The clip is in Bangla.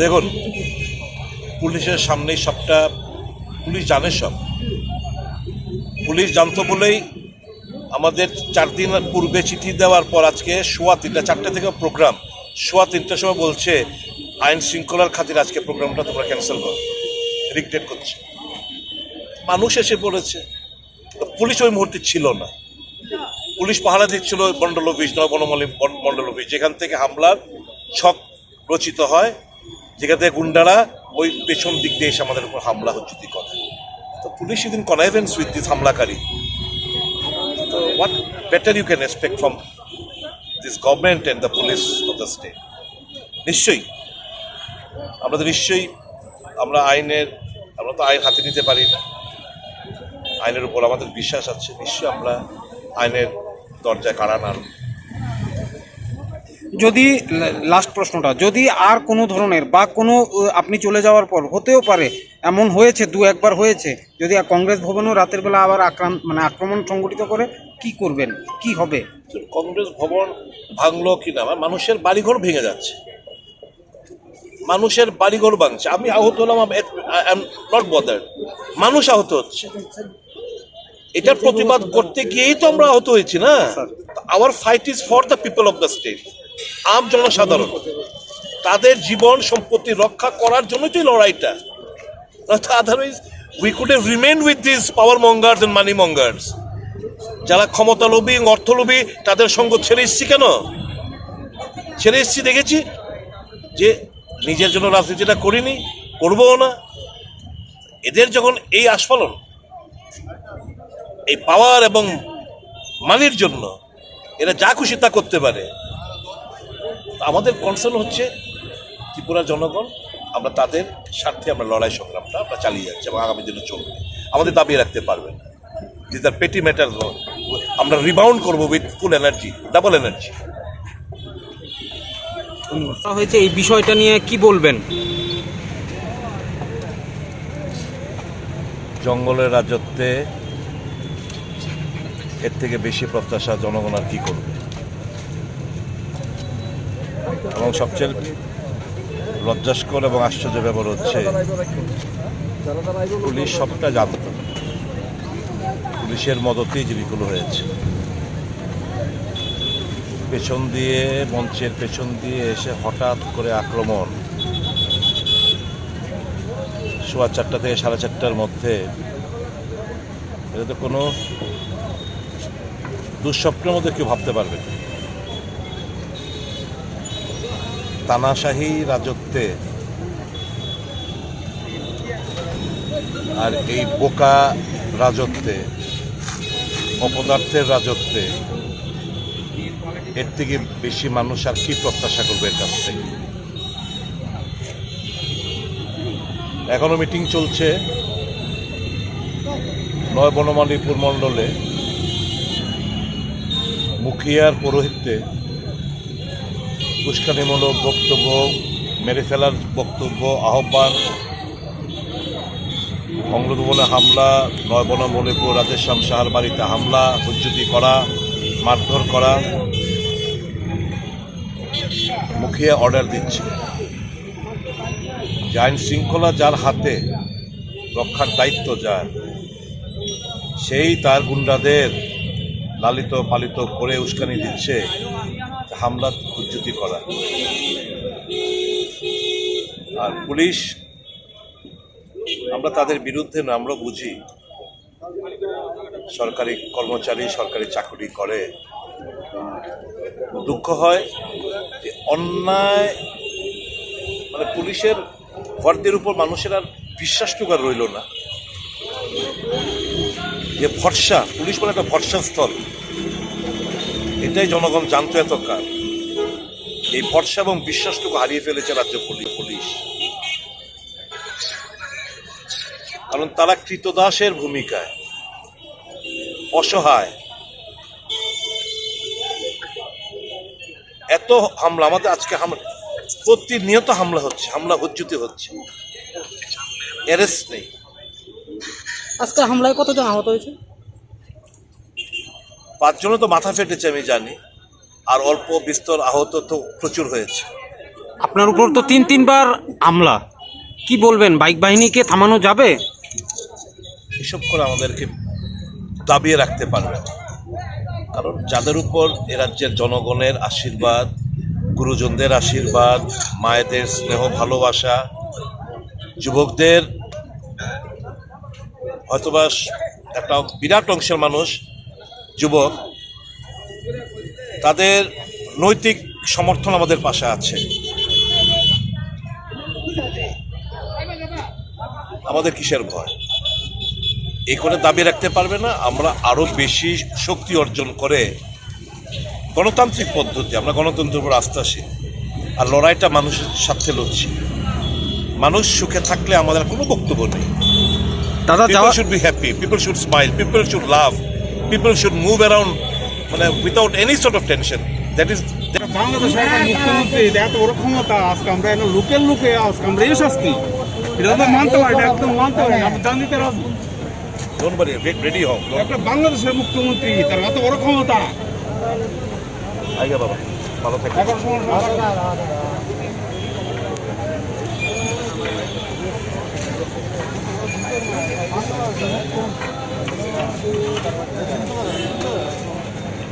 দেখুন, পুলিশের সামনেই সবটা, পুলিশ জানে সব। পুলিশ জানতো বলেই আমাদের 4 দিন পূর্বে চিঠি দেওয়ার পর আজকে 4:30 থেকে প্রোগ্রাম, 3:15 সময় বলছে আইন শৃঙ্খলার খাতির আজকে প্রোগ্রামটা তোমরা ক্যান্সেল করো, রিগ্রেট করছে। মানুষ এসে পড়েছে, পুলিশ ওই মুহূর্তে ছিল না। পুলিশ পাহারা দিচ্ছিল মন্ডল অফিস, নয় বনমালী মন্ডল অফিস, যেখান থেকে হামলার ছক রচিত হয়, যেখান থেকে গুন্ডারা ওই পেছন দিক দিয়ে এসে আমাদের উপর হামলা হচ্ছি করে। তো police is in connivance with this হামলাকারী। তো what better you can expect from this government and the police of the state? নিশ্চয়ই আমরা তো আইন হাতে নিতে পারি না। আইনের উপর আমাদের বিশ্বাস আছে, নিশ্চয়ই আমরা আইনের দরজায় কাড়া নাড়ব। যদি লাস্ট প্রশ্নটা, যদি আর কোনো ধরনের বা কোনো আপনি চলে যাওয়ার পর হতেও পারে, এমন হয়েছে 2-1 বার হয়েছে, যদি কংগ্রেস ভবনও রাতের বেলা আবার আক্রমণ সংগঠিত করে, কি করবেন, কি হবে? কংগ্রেস ভবন ভাঙলো কিনা, মানুষের বাড়িঘর ভেঙে যাচ্ছে, মানুষের বাড়িঘর ভাঙছে। আমি আহত হলাম, আই এম নট বদার্ড। মানুষ আহত হচ্ছে, এটার প্রতিবাদ করতে গিয়েই তো আমরা আহত হয়েছি না। Our fight is for the people of the state, আম জনসাধারণ, তাদের জীবন সম্পত্তি রক্ষা করার জন্যই তো লড়াইটা। Otherwise we could have remained with this power mongers and money mongers. যারা ক্ষমতালোভী, অর্থলোভী, তাদের সঙ্গ ছেড়ে এসছি। কেন ছেড়ে এসছি? দেখেছি যে নিজের জন্য রাজনীতিটা করিনি, করবও না। এদের যখন এই আস্ফালন, এই পাওয়ার এবং মানির জন্য এরা যা খুশি তা করতে পারে, আমাদের কনসার্ন হচ্ছে ত্রিপুরার জনগণ। আমরা তাদের স্বার্থে আমরা লড়াই সংগ্রামটা আমরা চালিয়ে যাচ্ছি এবং আগামী দিনে চলবে। আমাদের দাবি রাখতে পারবেন না, দিস আর পেটি ম্যাটার। আমরা রিবাউন্ড করবো with full energy, double energy. হয়েছে এই বিষয়টা নিয়ে কি বলবেন? জঙ্গলের রাজত্বে এর থেকে বেশি প্রত্যাশা জনগণ আর কি করবে? এবং সবচেয়ে লজ্জাস্কর এবং আশ্চর্য ব্যাপার হচ্ছে, পুলিশ সবটা জানত, পুলিশের মদতেই জিনিসগুলো হয়েছে। পেছন দিয়ে, মঞ্চের পেছন দিয়ে এসে হঠাৎ করে আক্রমণ 4:15 থেকে 4:30 মধ্যে, এটা তো কোনো দুঃস্বপ্নের মধ্যে কেউ ভাবতে পারবে না। তানাশাহী রাজত্বে আর এই বোকা রাজত্বে, অপদার্থের রাজত্বে এর থেকে বেশি মানুষ আর কি প্রত্যাশা করবে এর কাছ থেকে? এখনো মিটিং চলছে নয় বনমালীপুর মণ্ডলে, মুখিয়ার পৌরোহিত্যে উস্কানিমূলক বক্তব্য, মেরে ফেলার বক্তব্য, আহ্বান, বঙ্গভবনে হামলা, নয় বনমালীপুর রাধেশ্যাম সাহার বাড়িতে হামলা, হুজ্জুতি করা, মারধর করা। মুখিয়া অর্ডার দিচ্ছে যে আইন শৃঙ্খলা যার হাতে, রক্ষার দায়িত্ব যার, সেই তার গুন্ডাদের লালিত পালিত করে উস্কানি দিচ্ছে হামলা, হুজ্জুতি করা। আর পুলিশ, আমরা তাদের বিরুদ্ধে না, আমরা বুঝি সরকারি কর্মচারী, সরকারি চাকরি করে। দুঃখ হয় যে অন্যায়, পুলিশের ভর্তির উপর মানুষের আর বিশ্বাসটুকু আর রইল না। যে ভরসা, পুলিশ বলে একটা ভরসাস্থল, এটাই জনগণ জানতো এতকাল। এই ভরসা এবং বিশ্বাসটুকু হারিয়ে ফেলেছে রাজ্য পুলিশ। কারণ তারা কৃতদাসের ভূমিকায়, অসহায়। এত হামলা, আমাদের আজকে প্রতিনিয়ত হামলা হচ্ছে, হামলা হুজ্জুতি হচ্ছে, অ্যারেস্ট নেই। আজকে হামলায় কতজন আহত হয়েছে? 5 জনে তো মাথা ফেটেছে আমি জানি, আর অল্প বিস্তর আহত তো প্রচুর হয়েছে। আপনার উপর তো 3-3বার হামলা, কি বলবেন? বাইক বাহিনীকে থামানো যাবে? এসব করে আমাদেরকে দাবিয়ে রাখতে পারবে না, কারণ যাদের উপর এ রাজ্যের জনগণের আশীর্বাদ, গুরুজনদের আশীর্বাদ, মায়েদের স্নেহ ভালোবাসা, যুবকদের হয়তোবা একটা বিরাট অংশের মানুষ যুবক, তাদের নৈতিক সমর্থন আমাদের পাশে আছে। আমাদের কিসের ভয়? এই করে দাবি রাখতে পারবে না। আমরা আরো বেশি শক্তি অর্জন করে গণতান্ত্রিক পদ্ধতি, আমরা গণতন্ত্রের উপর আস্থাশীল, আর লড়াইটা মানুষের সাথে লড়ছি। মানুষ সুখে থাকলে আমাদের কোনো বক্তব্য নেই। দাদা, People should be happy, people should smile, people should laugh, people should move around মানে without any sort of tension. That is বাংলাদেশের একটা মুখ্যমন্ত্রী এত বড় ক্ষমতা, আজকে আমরা এনে লোকের লোকে আজকে আমরা এই শাস্তি, এটা তো মানতে পারি না, একদম মানতে পারি না। আমরা জানিতে don't worry, ready হও। একটা বাংলাদেশের মুখ্যমন্ত্রী, তার এত বড় ক্ষমতা। আইগা বাবা, ভালো থাকবে। এখন সময়